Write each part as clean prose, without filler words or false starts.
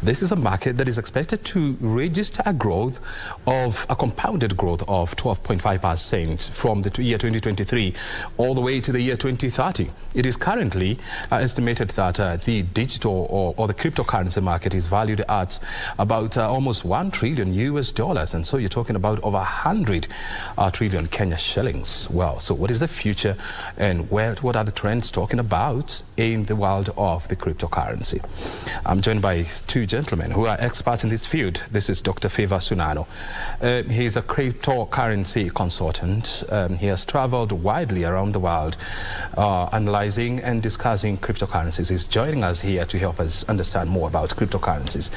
This is a market that is expected to register a growth of a compounded growth of 12.5% from the year 2023 all the way to the year 2030. It is currently estimated that the digital or the cryptocurrency market is valued at about almost $1 trillion US, and so you're talking about over 100 trillion Kenya shillings. Well, so what is the future, and what are the trends talking about in the world of the cryptocurrency? I'm joined by two gentlemen who are experts in this field. This is Dr. 𝐻𝐻𝐻 He's a cryptocurrency consultant. He has traveled widely around the world analyzing and discussing cryptocurrencies. He's joining us here to help us understand more about cryptocurrencies.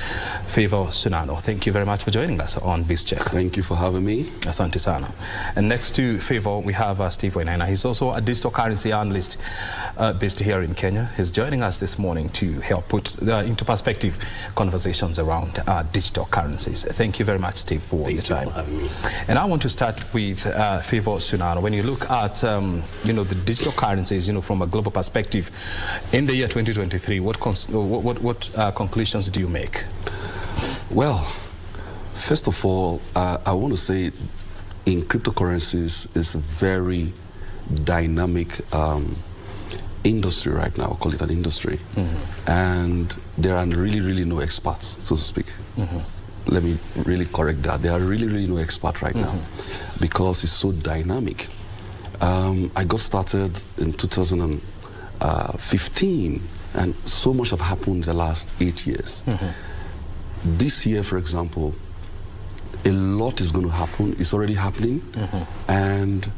𝐻𝐻𝐻, thank you very much for joining us on BizCheck. Thank you for having me. Asante sana. And next to 𝐻𝐻𝐻, we have Steve Wainaina. He's also a digital currency analyst based here in Kenya. He's joining us this morning to help put into perspective conversations around digital currencies. Thank you very much, Steve, for your time. Thank you for having me. And I want to start with 𝐻𝐻𝐻. When you look at the digital currencies, from a global perspective, in the year 2023, what conclusions do you make? Well, first of all, I want to say in cryptocurrencies is a very dynamic industry right now. I'll call it an industry. And there are really no experts, so to speak. Let me really correct that. There are really no experts right now because it's so dynamic. I got started in 2015, and so much have happened in the last 8 years. This year, for example, a lot is going to happen. It's already happening. And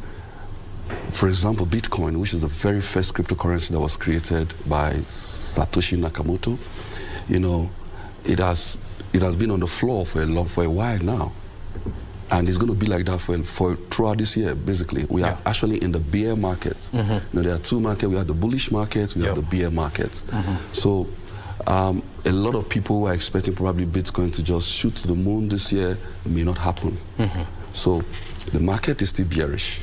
for example, Bitcoin, which is the very first cryptocurrency that was created by Satoshi Nakamoto, it has been on the floor for a while now, and it's going to be like that for throughout this year. Basically, we are actually in the bear market. There are two markets. We have the bullish market, we have the bear market. So a lot of people who are expecting probably Bitcoin to just shoot to the moon this year may not happen. So the market is still bearish.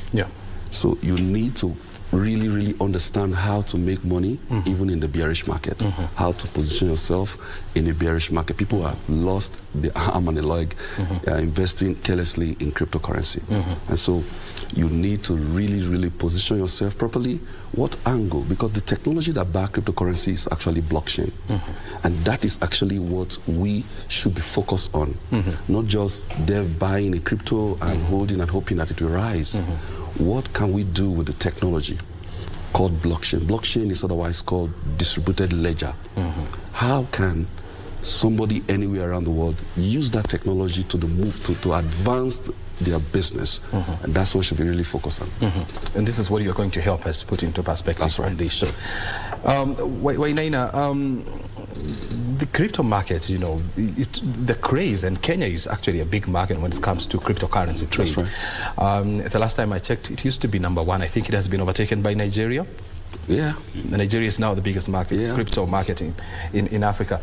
So you need to really understand how to make money even in the bearish market, how to position yourself in a bearish market. People have lost the arm and the leg investing carelessly in cryptocurrency. And so you need to really position yourself properly. What angle? Because the technology that backs cryptocurrency is actually blockchain. And that is actually what we should be focused on. Not just buying a crypto and holding and hoping that it will rise. What can we do with the technology called blockchain? Blockchain is otherwise called distributed ledger. How can somebody anywhere around the world use that technology to advance their business? And that's what should be really focused on. And this is what you're going to help us put into perspective on this show. Wainaina, the crypto market, the craze, and Kenya is actually a big market when it comes to cryptocurrency trade. That's right. The last time I checked, it used to be #1. I think it has been overtaken by Nigeria. Nigeria is now the biggest market, crypto market in Africa.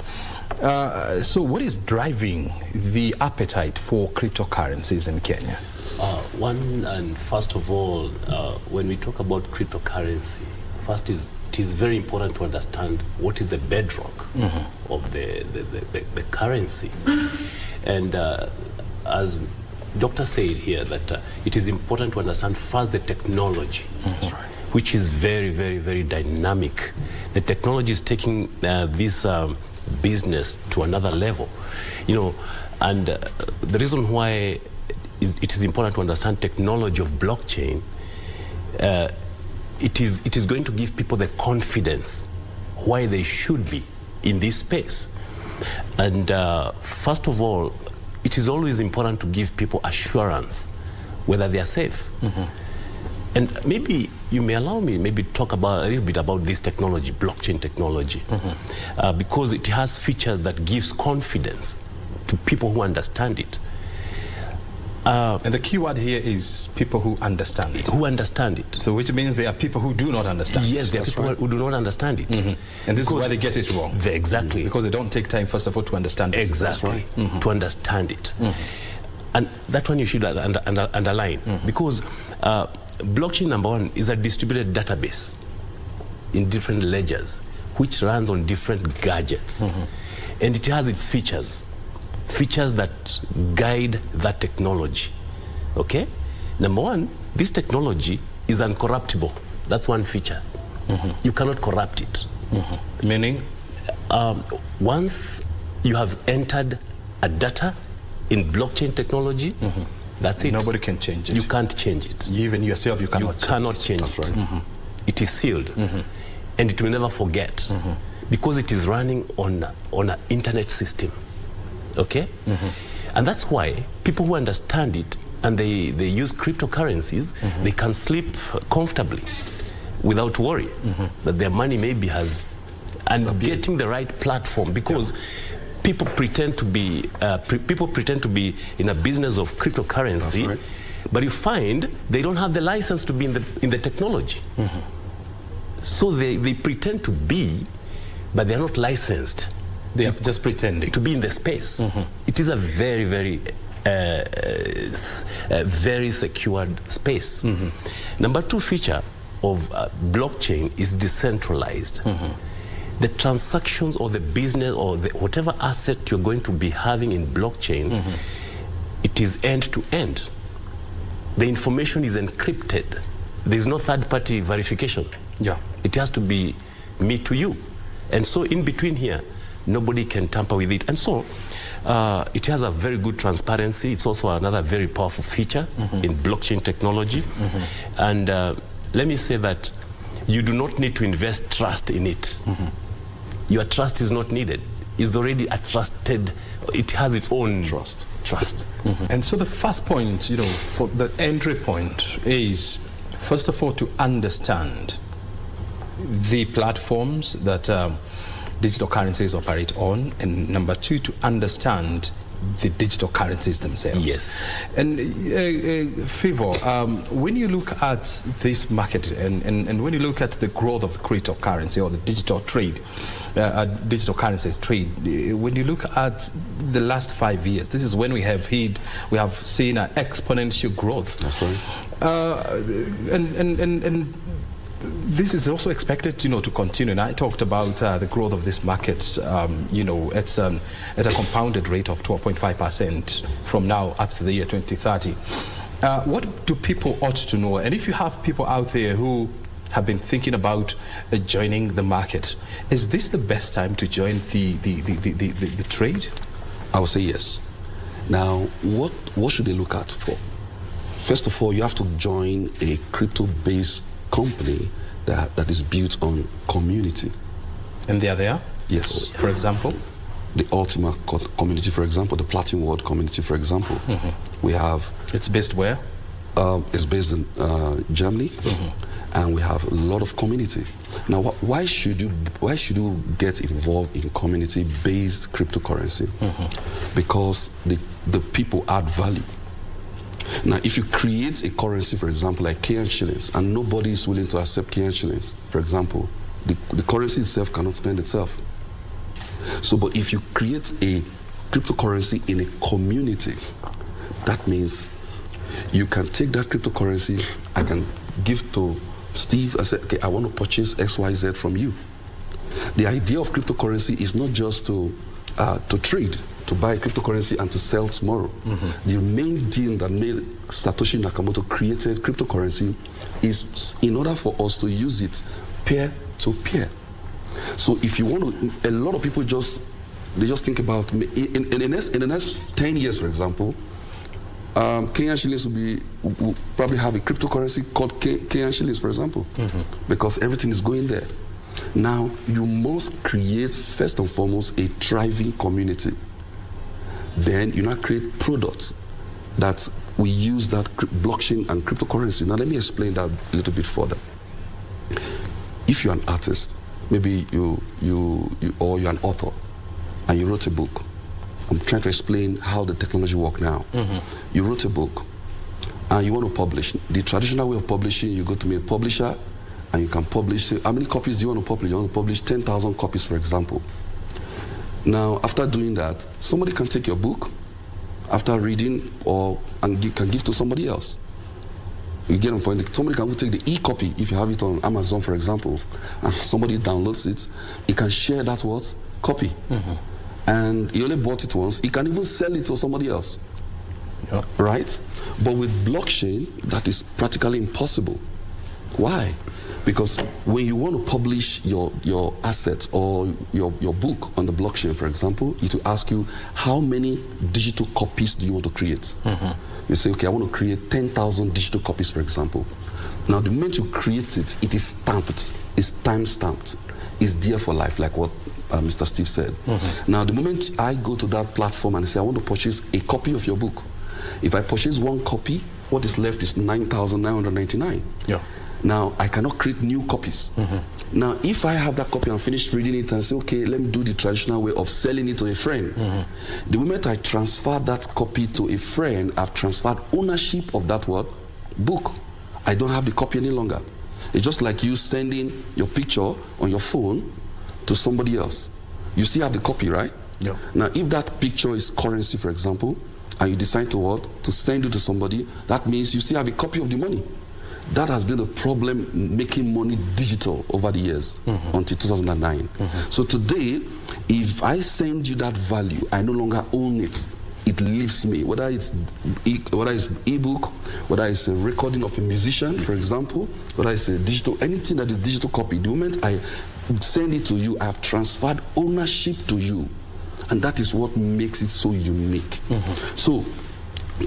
So what is driving the appetite for cryptocurrencies in Kenya? First of all, when we talk about cryptocurrency, it is very important to understand what is the bedrock of the currency. And as Doctor said here, that it is important to understand first the technology. That's right. Which is very dynamic. The technology is taking this business to another level, and the reason why it is important to understand technology of blockchain. It is going to give people the confidence why they should be in this space. And first of all, it is always important to give people assurance whether they are safe. And maybe you may allow me maybe talk about a little bit about this technology, blockchain technology, because it has features that gives confidence to people who understand it. And the key word here is people who understand it. Who understand it. So which means there are people who do not understand yes, it. There are people who do not understand it. And this is why they get it wrong. Exactly. Because they don't take time, first of all, to understand it. Exactly. To understand it. And that one you should underline. Because blockchain, #1, is a distributed database in different ledgers, which runs on different gadgets. and it has its features that guide that technology. Okay? Number one, this technology is uncorruptible. That's one feature. You cannot corrupt it. Meaning? Once you have entered a data in blockchain technology, that's it. Nobody can change it. You can't change it. Even yourself, you cannot change it. That's right. It is sealed, and it will never forget, because it is running on an internet system. Okay? And that's why people who understand it and they use cryptocurrencies, they can sleep comfortably without worry that their money maybe has, and getting the right platform, because people pretend to be in a business of cryptocurrency, but you find they don't have the license to be in the technology. So they pretend to be, but they're not licensed. They are just pretending to be in the space. It is a very, very very secured space. Number two feature of blockchain is decentralized. The transactions or the business or whatever asset you're going to be having in blockchain, it is end to end. The information is encrypted. There's no third-party verification. It has to be me to you. And so in between here, nobody can tamper with it. And so it has a very good transparency. It's also another very powerful feature in blockchain technology. And let me say that you do not need to invest trust in it. Your trust is not needed. It's already a trusted, it has its own trust. And so the first point, you know, for the entry point is, first of all, to understand the platforms that digital currencies operate on, and number two, to understand the digital currencies themselves. Yes. And Fivo, when you look at this market and when you look at the growth of the cryptocurrency or the digital trade, digital currencies trade, when you look at the last 5 years, this is when we have seen an exponential growth. That's right. And this is also expected, you know, to continue. And I talked about the growth of this market, you know, at a compounded rate of 12.5% from now up to the year 2030. What do people ought to know? And if you have people out there who have been thinking about joining the market, is this the best time to join the trade? I would say yes. Now, what should they look at for? First of all, you have to join a crypto-based company that is built on community. And they are there? Yes. For example? The Ultima community, for example, the Platinum World community, for example. We have... It's based where? It's based in Germany, and we have a lot of community. Now, why should you get involved in community-based cryptocurrency? Because the people add value. Now, if you create a currency, for example, like Kenyan shillings, and nobody is willing to accept Kenyan shillings, for example, the currency itself cannot spend itself. So, but if you create a cryptocurrency in a community, that means you can take that cryptocurrency, I can give to Steve, I say, okay, I want to purchase XYZ from you. The idea of cryptocurrency is not just to trade, to buy cryptocurrency and to sell tomorrow. The main deal that made Satoshi Nakamoto created cryptocurrency is in order for us to use it peer to peer. So if you want to, a lot of people just think about, in the next 10 years, for example, Kenyan shillings will probably have a cryptocurrency called Kenyan shillings, for example, because everything is going there. Now, you must create, first and foremost, a thriving community. Then you now create products that we use that blockchain and cryptocurrency. Now, let me explain that a little bit further. If you're an artist, maybe or you're an author, and you wrote a book. I'm trying to explain how the technology works now. You wrote a book, and you want to publish. The traditional way of publishing, you go to a publisher, and you can publish. How many copies do you want to publish? You want to publish 10,000 copies, for example. Now, after doing that, somebody can take your book, after reading, and can give to somebody else. You get on point. Somebody can take the e-copy, if you have it on Amazon, for example, and somebody downloads it, he can share that copy. and he only bought it once, he can even sell it to somebody else. Yeah. Right? But with blockchain, that is practically impossible. Why? Because when you want to publish your assets or your book on the blockchain, for example, it will ask you how many digital copies do you want to create. You say, okay, I want to create 10,000 digital copies, for example. Now, the moment you create it, it is stamped, it's time-stamped, it's there for life, like what Mr. Steve said. Now, the moment I go to that platform and say, I want to purchase a copy of your book, if I purchase one copy, what is left is 9,999. Yeah. Now, I cannot create new copies. Now, if I have that copy and finish reading it and say, okay, let me do the traditional way of selling it to a friend. The moment I transfer that copy to a friend, I've transferred ownership of that book. I don't have the copy any longer. It's just like you sending your picture on your phone to somebody else. You still have the copy, right? Yeah. Now, if that picture is currency, for example, and you decide to send it to somebody, that means you still have a copy of the money. That has been a problem making money digital over the years until 2009. So today, if I send you that value, I no longer own it. It leaves me, whether it's ebook, whether it's a recording of a musician, for example, whether it's a digital, anything that is digital copy. The moment I send it to you, I have transferred ownership to you. And that is what makes it so unique. So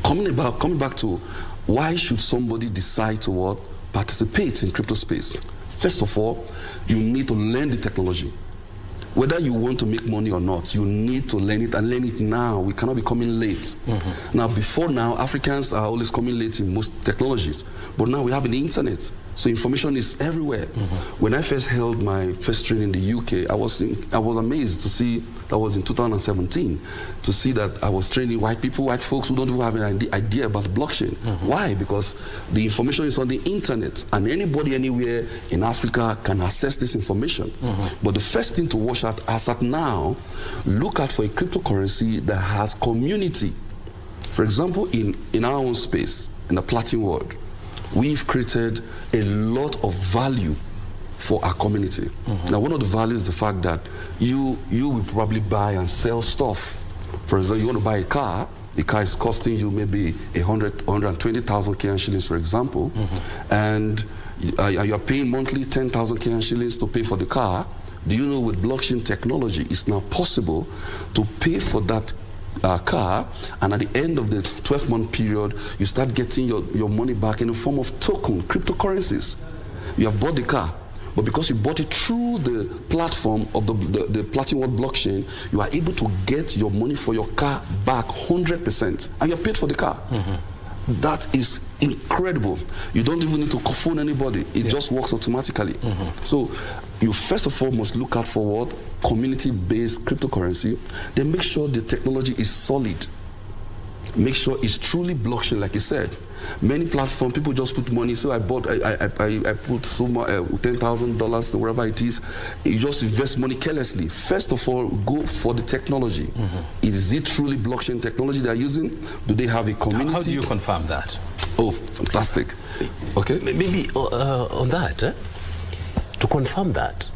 coming back to why should somebody decide to participate in crypto space? First of all, you need to learn the technology. Whether you want to make money or not, you need to learn it, and learn it now. We cannot be coming late. Now, before now, Africans are always coming late in most technologies. But now we have the internet. So information is everywhere. When I first held my first training in the UK, I was amazed to see, that was in 2017, to see that I was training white folks who don't even have an idea about blockchain. Why? Because the information is on the internet, and anybody anywhere in Africa can access this information. But the first thing to watch out, as at now, look out for a cryptocurrency that has community. For example, in our own space, in the Platin world, we've created a lot of value for our community. Now, one of the values is the fact that you will probably buy and sell stuff. For example, you want to buy a car, the car is costing you maybe 120,000 Kenyan shillings, for example, and you're paying monthly 10,000 Kenyan shillings to pay for the car. Do you know with blockchain technology, it's now possible to pay for that car, and at the end of the 12-month period, you start getting your money back in the form of token, cryptocurrencies. You have bought the car, but because you bought it through the platform of the Platin World blockchain, you are able to get your money for your car back 100%, and you have paid for the car. That is incredible. You don't even need to phone anybody. It just works automatically. So you first of all must look out for community-based cryptocurrency. Then make sure the technology is solid. Make sure it's truly blockchain, like you said. Many platforms, people just put money. So I put $10,000 to wherever it is. You just invest money carelessly. First of all, go for the technology. Is it truly blockchain technology they're using? Do they have a community? How do you confirm that? Oh, fantastic. Okay. Maybe on that, to confirm that,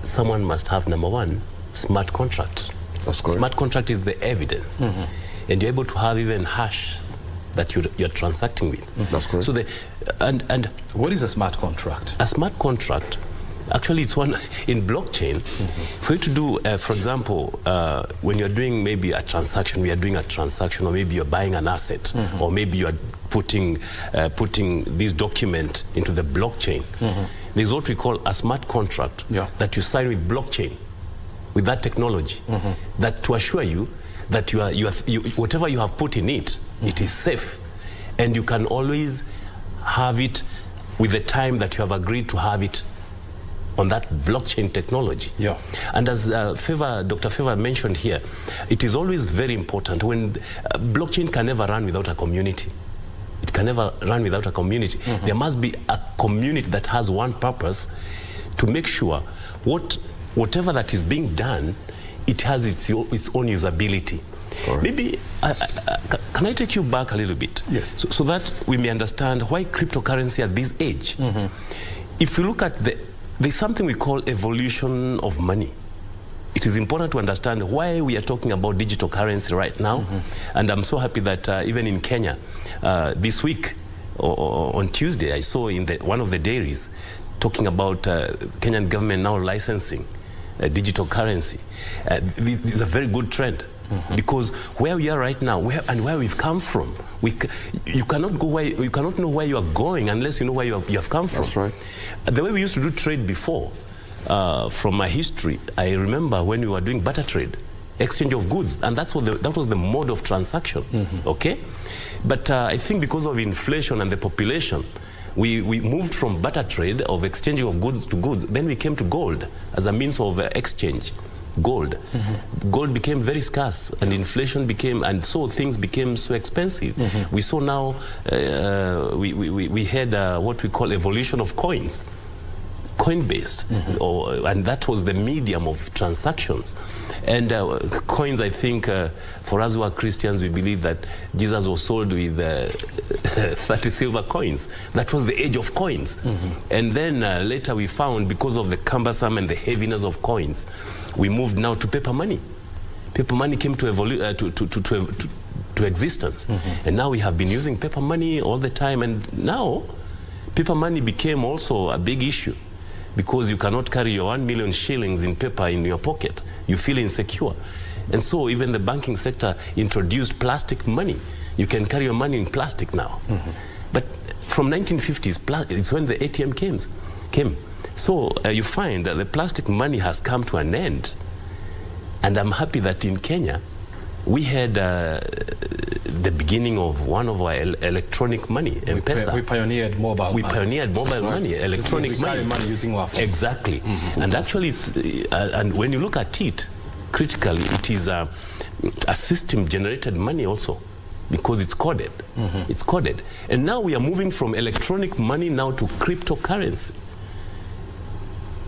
someone must have, number one, smart contract. That's correct. Smart contract is the evidence. And you're able to have even hash that you're transacting with. That's correct. So and what is a smart contract? A smart contract, actually, it's one in blockchain. For you to do, for example, when you're doing maybe a transaction, we are doing a transaction, or maybe you're buying an asset, or maybe you're putting this document into the blockchain. There's what we call a smart contract that you sign with blockchain, with that technology, that to assure you that whatever you have put in it, it is safe, and you can always have it with the time that you have agreed to have it on that blockchain technology. And as Dr. Favor mentioned here, it is always very important when blockchain can never run without a community. It can never run without a community. There must be a community that has one purpose, to make sure whatever that is being done, it has its own usability. Maybe, can I take you back a little bit? So that we may understand why cryptocurrency at this age. If you look at there's something we call evolution of money. it is important to understand why we are talking about digital currency right now. And I'm so happy that even in Kenya, this week, or on Tuesday, I saw in one of the dairies talking about Kenyan government now licensing digital currency. This is a very good trend. Because where we are right now, where we've come from, you cannot know where you are going unless you know where you have come from. That's right. The way we used to do trade before, from my history, I remember when we were doing barter trade, exchange of goods, and that was the mode of transaction. Okay, but I think because of inflation and the population, we moved from barter trade of exchanging of goods to goods. Then we came to gold as a means of exchange. Gold. Gold became very scarce, and inflation became, and so things became so expensive. We saw now, we had what we call evolution of coins, coin-based, and that was the medium of transactions. And coins, I think, for us who are Christians, we believe that Jesus was sold with 30 silver coins. That was the age of coins. And then later we found, because of the cumbersome and the heaviness of coins, we moved now to paper money. Paper money came to existence. And now we have been using paper money all the time. And now paper money became also a big issue, because you cannot carry your 1 million shillings in paper in your pocket. You feel insecure. And so even the banking sector introduced plastic money. You can carry your money in plastic now. But from 1950s, it's when the ATM came. So you find that the plastic money has come to an end. And I'm happy that in Kenya, we had the beginning of one of our electronic money, M-Pesa. We pioneered mobile money. We pioneered mobile money, electronic money. Using our phone. Exactly. And actually, and when you look at it, critically, it is a system-generated money also, because it's coded. It's coded. And now we are moving from electronic money now to cryptocurrency.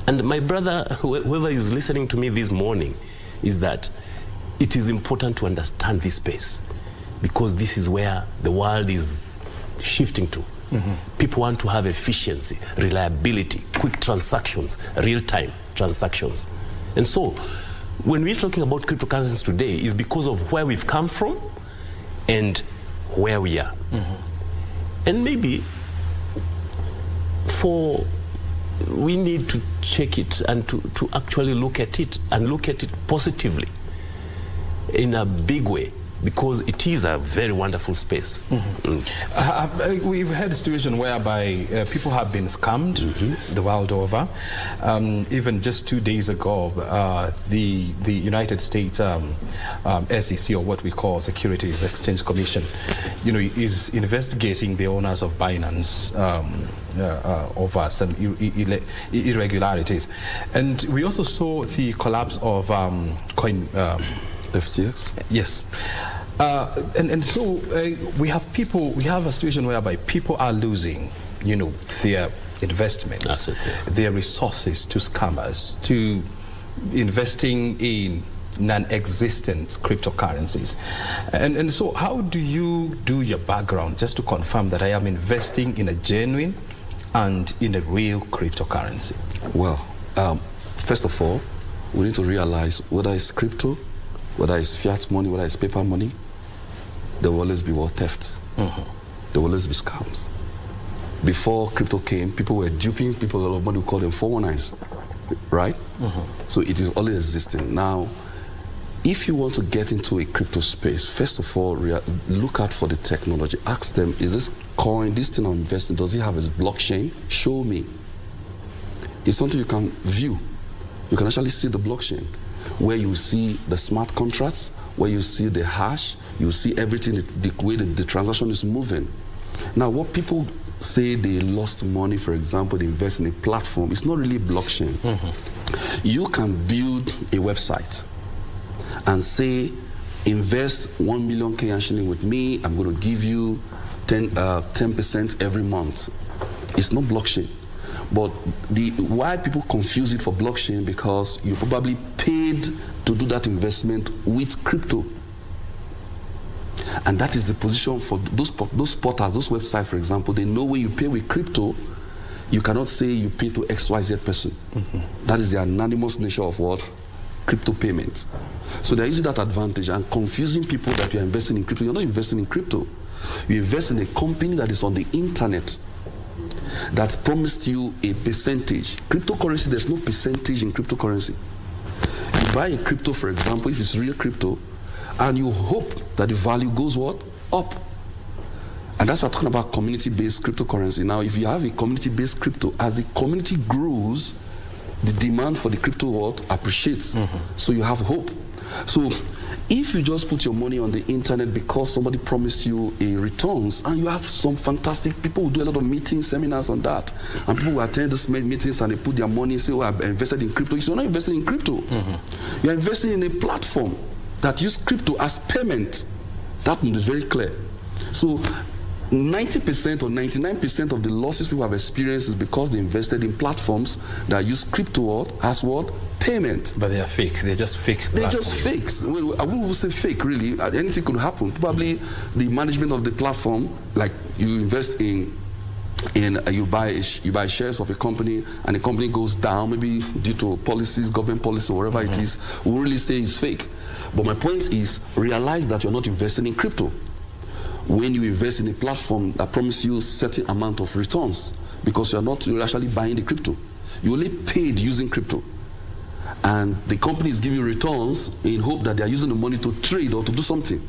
And my brother, whoever is listening to me this morning, is that it is important to understand this space, because this is where the world is shifting to. People want to have efficiency, reliability, quick transactions, real-time transactions. And so when we're talking about cryptocurrencies today, is because of where we've come from and where we are. And maybe we need to check it and to actually look at it, and look at it positively in a big way, because it is a very wonderful space. We've had a situation whereby people have been scammed the world over. Even just 2 days ago, the United States SEC, or what we call Securities Exchange Commission, is investigating the owners of Binance over some irregularities. And we also saw the collapse of FTX? Yes. And so we have a situation whereby people are losing, their investments, their resources to scammers, to investing in non-existent cryptocurrencies. And so how do you do your background just to confirm that I am investing in a genuine and in a real cryptocurrency? Well, first of all, we need to realize whether it's crypto, whether it's fiat money, whether it's paper money, there will always be theft. There will always be scams. Before crypto came, people were duping people a lot of money. We call them 419s, right? So it is always existing. Now, if you want to get into a crypto space, first of all, look out for the technology. Ask them, is this coin, this thing I'm investing, does it have its blockchain? Show me. It's something you can view. You can actually see the blockchain, where you see the smart contracts, where you see the hash, you see everything, the way the transaction is moving. Now, what people say they lost money, for example, they invest in a platform, it's not really blockchain. You can build a website and say, invest 1 million Kenyan shilling with me, I'm going to give you 10% every month. It's not blockchain. But why people confuse it for blockchain, because you probably paid to do that investment with crypto. And that is the position for those portals, those websites, for example. They know when you pay with crypto, you cannot say you pay to XYZ person. That is the anonymous nature of what? crypto payments. So they're using that advantage and confusing people that you're investing in crypto. You're not investing in crypto. You invest in a company that is on the internet that's promised you a percentage. Cryptocurrency, there's no percentage in cryptocurrency. You buy a crypto, for example, if it's real crypto, and you hope that the value goes what? Up. And that's what we're talking about, community-based cryptocurrency. Now, if you have a community-based crypto, as the community grows, the demand for the crypto world appreciates. So you have hope. So if you just put your money on the internet because somebody promised you a returns, and you have some fantastic people who do a lot of meetings, seminars on that, and people who attend these meetings and they put their money and say, oh, I've invested in crypto. You're not investing in crypto. You're investing in a platform that uses crypto as payment. That is very clear. So 90% or 99% of the losses people have experienced is because they invested in platforms that use crypto as what? Payment. But they are fake. They're just fake. They're just fakes. Well, I wouldn't say fake, really. Anything could happen. Probably the management of the platform, like you invest in you buy shares of a company, and the company goes down, maybe due to policies, government policy, or whatever it is, we really say it's fake. But my point is, realize that you're not investing in crypto when you invest in a platform that promises you a certain amount of returns, because you're actually buying the crypto. You only paid using crypto. And the company is giving you returns in hope that they're using the money to trade or to do something.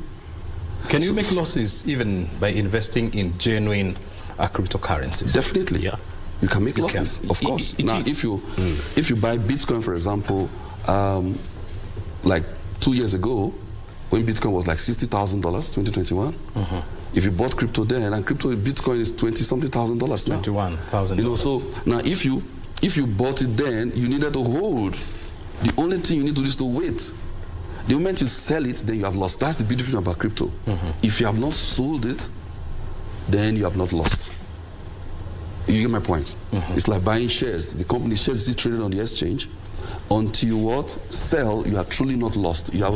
Can you make losses even by investing in genuine cryptocurrencies? Definitely. Yeah. You can make losses, of course. Now, if you buy Bitcoin, for example, like 2 years ago, when Bitcoin was like $60,000, 2021, if you bought crypto then, and Bitcoin is $20-something thousand now. $21,000. You know, so now if you bought it then, you needed to hold. The only thing you need to do is to wait. The moment you sell it, then you have lost. That's the beautiful thing about crypto. If you have not sold it, then you have not lost. You get my point? It's like buying shares. The company shares is traded on the exchange. Until you what? Sell, you are truly not lost. You have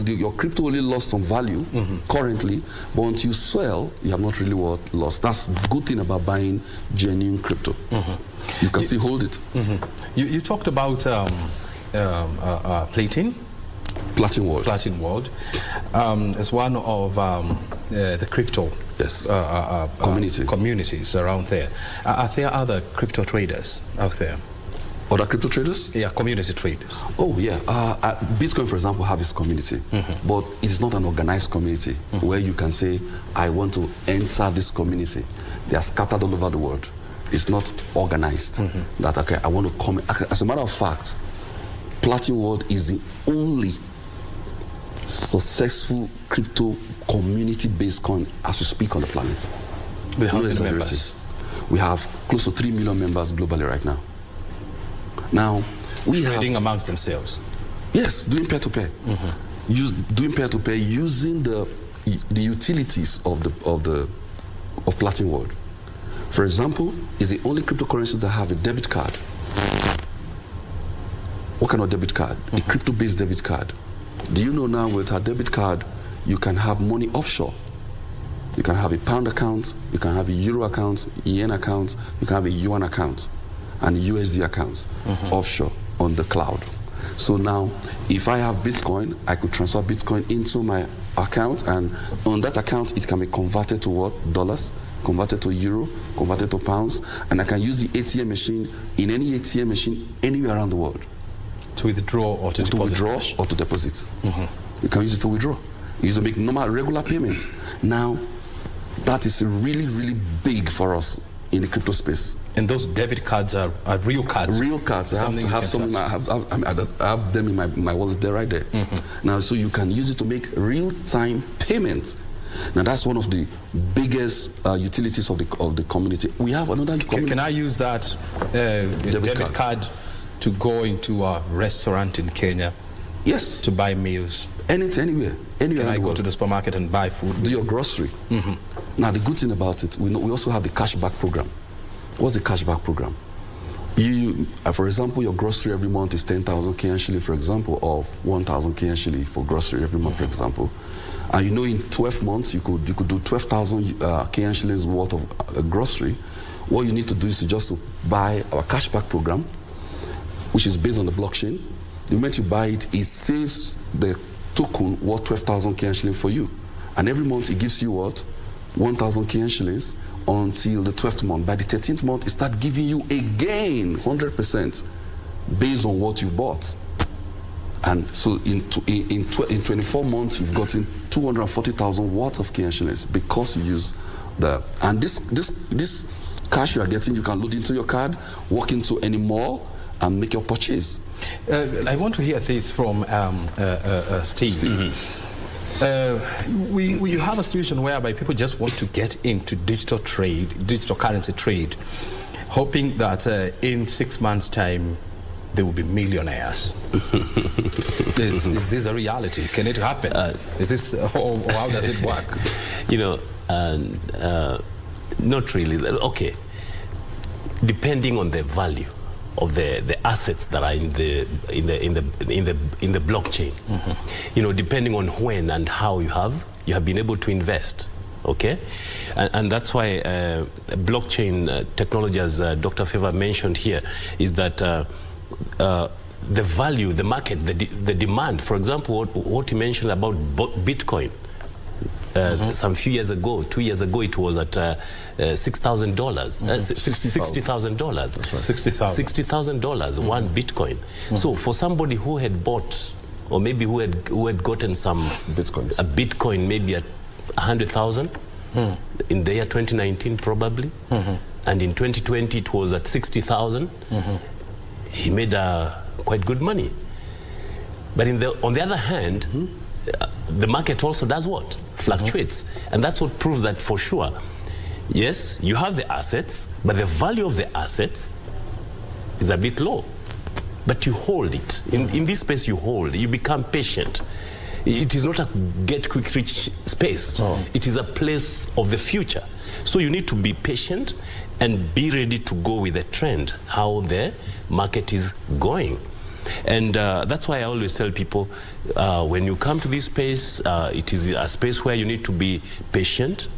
your crypto only lost some value currently, but until you sell, you have not really what? Lost. That's the good thing about buying genuine crypto. You can still hold it. You talked about Platin World as one of the crypto communities around there. Are there other crypto traders out there? Other crypto traders? Yeah, community traders. Oh, yeah. Bitcoin, for example, have its community, but it is not an organized community where you can say, I want to enter this community. They are scattered all over the world. It's not organized. That, okay, I want to come. As a matter of fact, Platin World is the only successful crypto community-based coin as we speak on the planet. With how many members? We have close to 3 million members globally right now. Now, we trading amongst themselves. Yes, doing peer-to-peer. Doing peer-to-peer using the utilities of Platin World. For example, it's the only cryptocurrency that have a debit card. What kind of debit card? A crypto-based debit card. Do you know now with a debit card, you can have money offshore? You can have a pound account, you can have a euro account, yen account, you can have a yuan account, and USD accounts offshore on the cloud. So now, if I have Bitcoin, I could transfer Bitcoin into my account, and on that account, it can be converted to what? Dollars, converted to euro, converted to pounds, and I can use the ATM machine in any ATM machine anywhere around the world. To withdraw or to deposit? To withdraw or to deposit. You can use it to withdraw. You use it to make normal, regular payments. Now, that is really, really big for us in the crypto space. And those debit cards are real cards? Real cards. I have them in my wallet there, right there. Now, so you can use it to make real-time payments. Now, that's one of the biggest utilities of the community. We have another community. Can I use that debit card to go into a restaurant in Kenya? Yes. To buy meals? Anywhere. Can I go to the supermarket and buy food? Do your grocery. Now, the good thing about it, we also have the cashback program. What's the cashback program? For example, your grocery every month is 10,000 Kenyan shilling, for example, or 1,000 Kenyan shilling for grocery every month, for example. And you know, in 12 months, you could do 12,000 Kenyan shillings worth of grocery. What you need to do is just to buy our cashback program, which is based on the blockchain. the moment you buy it, it saves the token worth 12,000 Kenyan shillings for you. And every month it gives you what? 1,000 Kenyan shillings until the 12th month. By the 13th month, it starts giving you again 100% based on what you've bought. And so in 24 months, you've gotten 240,000 worth of Kenyan shillings because you use the... And this cash you are getting, you can load into your card, walk into any mall, and make your purchase. I want to hear this from Steve. We have a situation whereby people just want to get into digital trade, digital currency trade, hoping that in 6 months' time they will be millionaires. Is this a reality? Can it happen? Is this, or how does it work? You know, not really. Okay, depending on the value of the assets that are in the blockchain. You know, depending on when and how you have been able to invest. Okay, and that's why blockchain technology, as Dr. Favor mentioned here, is that the value, the market, the demand. For example, what he mentioned about Bitcoin. Some few years ago, 2 years ago, it was at $6,000, $60,000. $60,000, one Bitcoin. So for somebody who had bought, or maybe who had gotten some Bitcoins, a Bitcoin maybe at 100,000 in the year 2019 probably, and in 2020 it was at 60,000. He made quite good money. But on the other hand, the market also does what? Fluctuates. And that's what proves that for sure, yes, you have the assets, but the value of the assets is a bit low. But you hold it. In this space you hold, you become patient. It is not a get quick rich space. It is a place of the future. So you need to be patient and be ready to go with the trend, how the market is going. And that's why I always tell people, when you come to this space, it is a space where you need to be patient,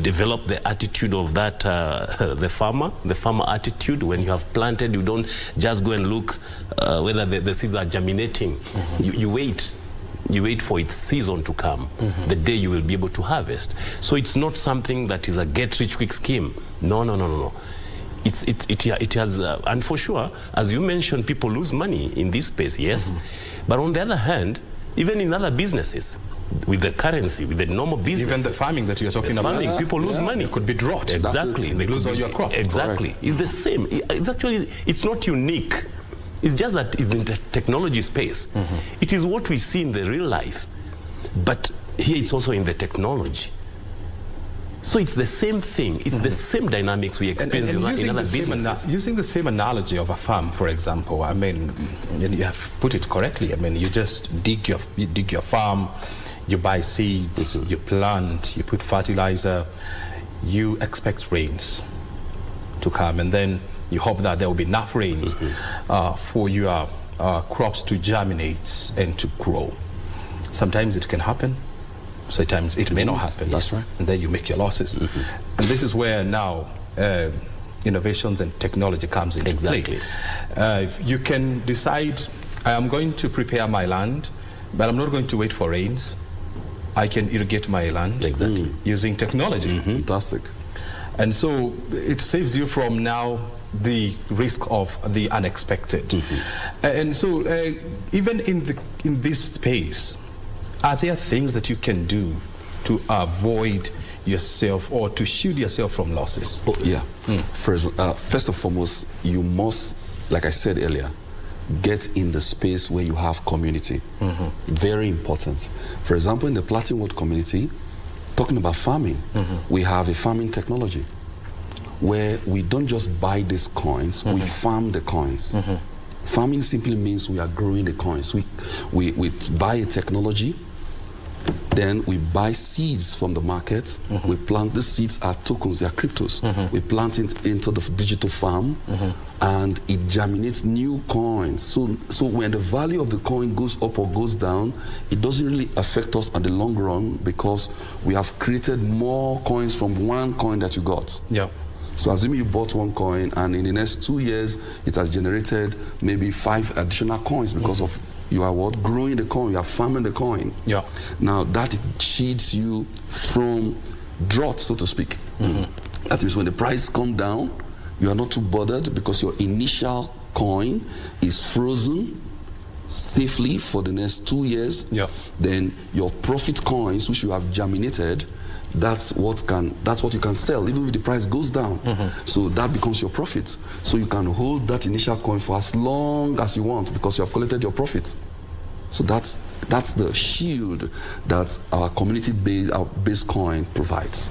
develop the attitude of that, the farmer attitude. When you have planted, you don't just go and look whether the seeds are germinating. You wait for its season to come, the day you will be able to harvest. So it's not something that is a get-rich-quick scheme. No. It has, and for sure, as you mentioned, people lose money in this space, yes. But on the other hand, even in other businesses, with the currency, with the normal business, even the farming that you're talking about, people lose money. It could be drought. Exactly, they lose all your crop. Exactly, it's the same. It's actually, it's not unique. It's just that it's in the technology space. It is what we see in the real life, but here it's also in the technology. So it's the same thing. It's the same dynamics we experience in other businesses. Using the same analogy of a farm, for example, I mean, and you have put it correctly. I mean, you just dig your farm, you buy seeds, you plant, you put fertilizer, you expect rains to come, and then you hope that there will be enough rains for your crops to germinate and to grow. Sometimes it can happen. Sometimes it may not happen. That's right. And then you make your losses. And this is where now innovations and technology comes into play. You can decide, I am going to prepare my land, but I'm not going to wait for rains. I can irrigate my land using technology. Fantastic. And so it saves you from now the risk of the unexpected. And so even in this space, are there things that you can do to avoid yourself or to shield yourself from losses? First and foremost, you must, like I said earlier, get in the space where you have community. Very important. For example, in the Platinum World community, talking about farming, we have a farming technology where we don't just buy these coins, we farm the coins. Farming simply means we are growing the coins. We buy a technology, then we buy seeds from the market. We plant the seeds, are tokens, they are cryptos. We plant it into the digital farm, and it germinates new coins. So when the value of the coin goes up or goes down, it doesn't really affect us on the long run because we have created more coins from one coin that you got. So assuming you bought one coin and in the next 2 years, it has generated maybe 5 additional coins because of you are what? Growing the coin, you are farming the coin. Yeah. Now that shields you from drought, so to speak. That is when the price comes down, you are not too bothered because your initial coin is frozen safely for the next 2 years. Yeah. Then your profit coins, which you have germinated, that's what you can sell even if the price goes down. So that becomes your profit. So you can hold that initial coin for as long as you want because you have collected your profit. So that's the shield that our community-based coin provides.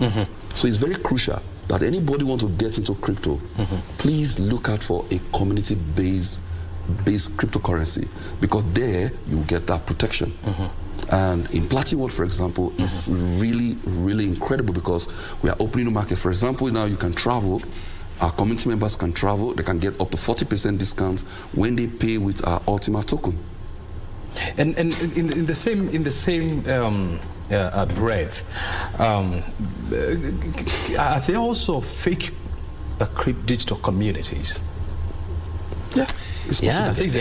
So it's very crucial that anybody want to get into crypto, please look out for a community-based cryptocurrency because there you get that protection. And in Platinum World, for example, it's really, really incredible because we are opening the market. For example, now you can travel. Our community members can travel. They can get up to 40% discounts when they pay with our Ultimate token. And in the same breath, are there also fake digital communities? Yeah, it's possible. Yeah, I think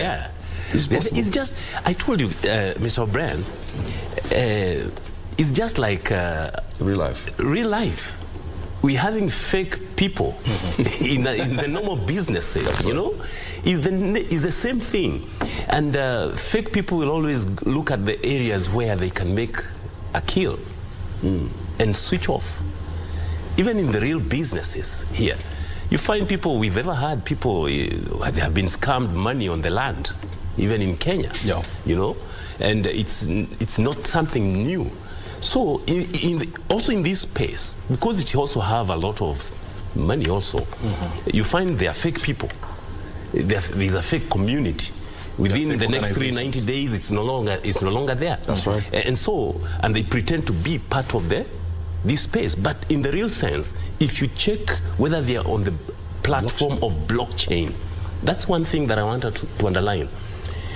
it's just, I told you, Mr. O'Brien, it's just like real life. Real life. We're having fake people in the normal businesses, you know? It's the same thing. And fake people will always look at the areas where they can make a kill and switch off. Even in the real businesses here, you find people, we've ever had people, they have been scammed money on the land, even in Kenya, you know? And it's not something new. So also in this space, because it also have a lot of money also, you find there are fake people. There's a fake community. Within the next 390 days, it's no longer there. That's right. And they pretend to be part of this space. But in the real sense, if you check whether they are on the platform of blockchain, that's one thing that I wanted to underline.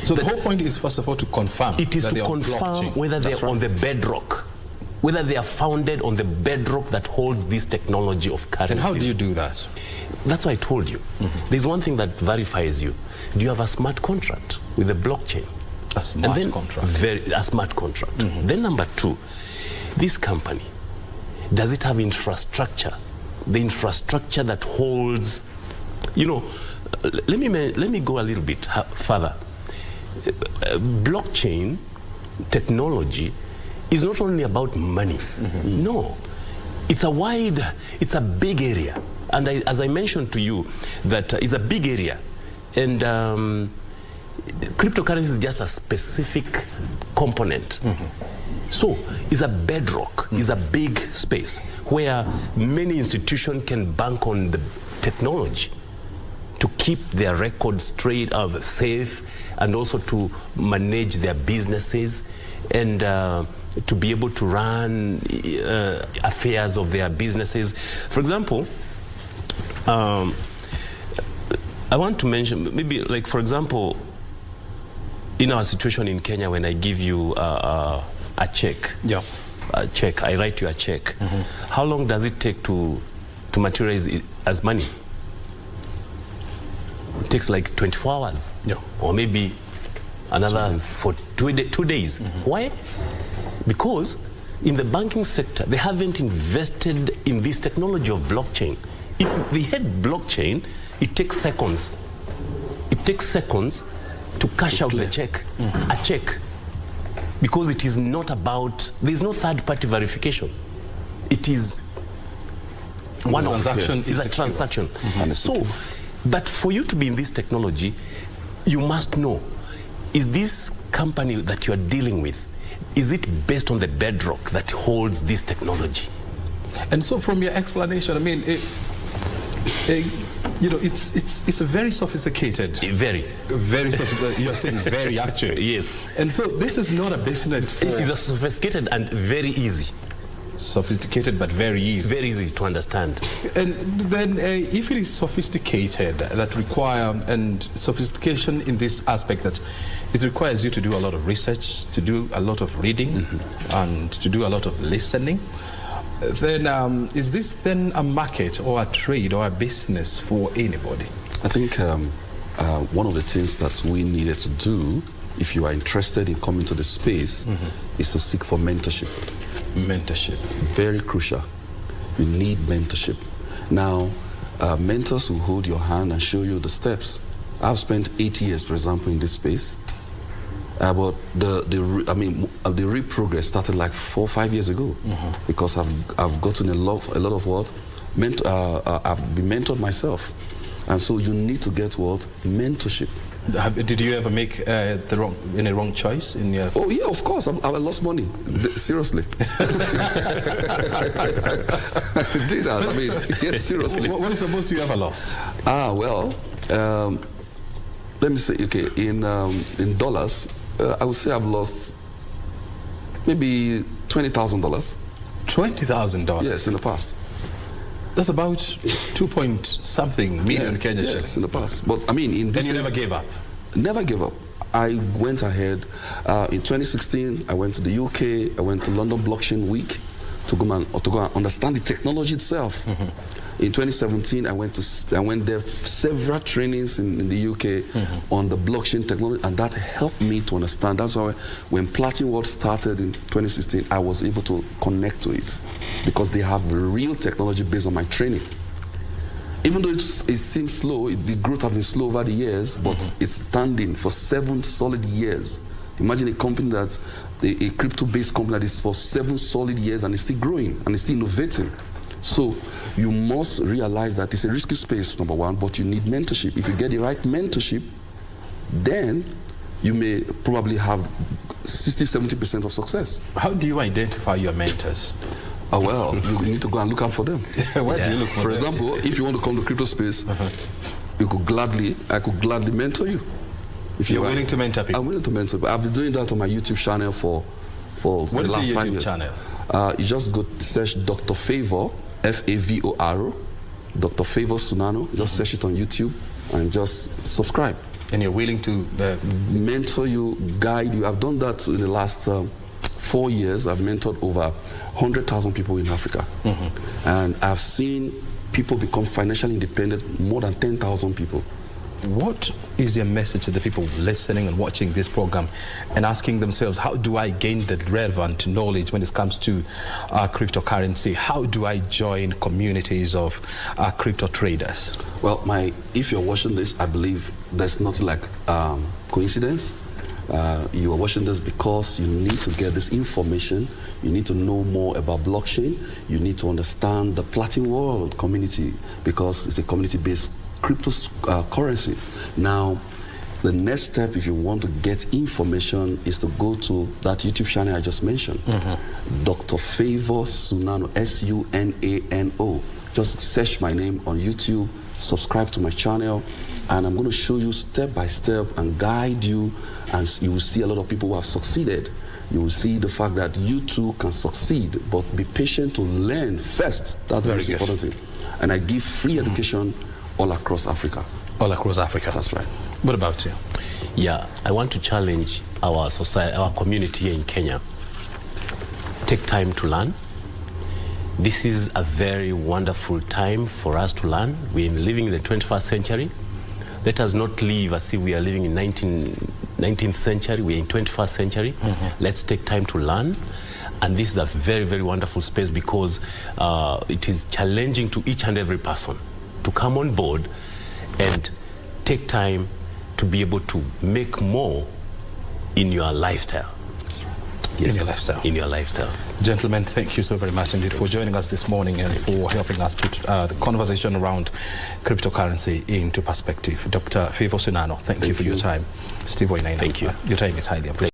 So the whole point is, first of all, to confirm. It is to confirm whether they are on the bedrock, whether they are founded on the bedrock that holds this technology of currency. And how do you do that? That's what I told you. There's one thing that verifies you. Do you have a smart contract with the blockchain? A smart contract. A smart contract. Then number two, this company, does it have infrastructure? The infrastructure that holds, you know, let me go a little bit further. Blockchain technology is not only about money. No, it's a big area. And as I mentioned to you, that it's a big area. And cryptocurrency is just a specific component. So it's a bedrock, it's a big space where many institutions can bank on the technology to keep their records straight, safe, and also to manage their businesses and to be able to run affairs of their businesses. For example, I want to mention, maybe like, for example, in our situation in Kenya, when I give you a check, I write you a check, how long does it take to materialize it as money? It takes like 24 hours, or maybe another for 2 days. Why? Because in the banking sector, they haven't invested in this technology of blockchain. If they had blockchain, it takes seconds. It takes seconds to cash out the check, a check. Because it is not about, there's no third-party verification. It is one of them. It's a transaction. So, but for you to be in this technology, you must know, is this company that you are dealing with, is it based on the bedrock that holds this technology? And so from your explanation, I mean, you know, it's a very sophisticated. Very sophisticated. You're saying very, actually. Yes. And so this is not a business for... It's a sophisticated and very easy. Sophisticated but very easy. Very easy to understand. And then if it is sophisticated, that require, and sophistication in this aspect, that it requires you to do a lot of research, to do a lot of reading, and to do a lot of listening. Then is this then a market or a trade or a business for anybody? I think one of the things that we needed to do, if you are interested in coming to the space, is to seek for mentorship. Mentorship. Very crucial. You need mentorship. Now, mentors will hold your hand and show you the steps. I've spent 8 years, for example, in this space. But the real progress started like 4 or 5 years ago, because I've gotten a lot of what I've been mentored myself, and so you need to get what mentorship. Did you ever make any wrong choice in your? Oh yeah, of course. I lost money. Seriously. Did that? I mean, yes, seriously. What is the most you ever lost? Well, let me say, okay, in dollars, I would say I've lost maybe $20,000. $20,000? Yes, in the past. That's about 2-point-something million Kenya shillings. Yes, in the past. But I mean, in this. And you never gave up? Never gave up. I went ahead. In 2016, I went to the UK. I went to London Blockchain Week to go and understand the technology itself. In 2017, I went there several trainings in the UK on the blockchain technology, and that helped me to understand. That's why when Platin World started in 2016, I was able to connect to it, because they have real technology based on my training. Even though it seems slow, the growth has been slow over the years, but it's standing for 7 solid years. Imagine a company that's a crypto-based company that is for 7 solid years and is still growing and is still innovating. So you must realize that it's a risky space, number one, but you need mentorship. If you get the right mentorship, then you may probably have 60–70% of success. How do you identify your mentors? Oh, well, you need to go and look out for them. Where do you look for them? For example, if you want to come to crypto space, I could gladly mentor you. If you're willing to mentor people? I'm willing to mentor people. I've been doing that on my YouTube channel for the last 5 years. Channel? You just go search Dr. Favor, F-A-V-O-R, Dr. Favor Sunano. Just search it on YouTube and just subscribe. And you're willing to mentor you, guide you. I've done that in the last 4 years. I've mentored over 100,000 people in Africa. And I've seen people become financially independent, more than 10,000 people. What is your message to the people listening and watching this program and asking themselves, how do I gain the relevant knowledge when it comes to cryptocurrency? How do I join communities of crypto traders? Well, if you're watching this, I believe there's nothing like coincidence. You are watching this because you need to get this information. You need to know more about blockchain. You need to understand the Platin World community, because it's a community-based cryptocurrency. Now, the next step, if you want to get information, is to go to that YouTube channel I just mentioned, Dr. Favor Sunano, S-U-N-A-N-O. Just search my name on YouTube, subscribe to my channel, and I'm going to show you step by step and guide you, and you will see a lot of people who have succeeded. You will see the fact that you too can succeed, but be patient to learn first. That's the most important thing. And I give free education all across Africa. All across Africa. That's right. What about you? Yeah, I want to challenge our society, our community here in Kenya. Take time to learn. This is a very wonderful time for us to learn. We're living in the 21st century. Let us not live as if we are living in 19th century. We're in 21st century. Let's take time to learn. And this is a very, very wonderful space, because it is challenging to each and every person to come on board and take time to be able to make more in your lifestyle. Yes, in your lifestyle. In your lifestyles. Gentlemen, thank you so very much indeed for joining us this morning and for helping us put the conversation around cryptocurrency into perspective. Dr. Favor Sunano, thank you for your time. Steve Wainaina, thank you. Your time is highly appreciated.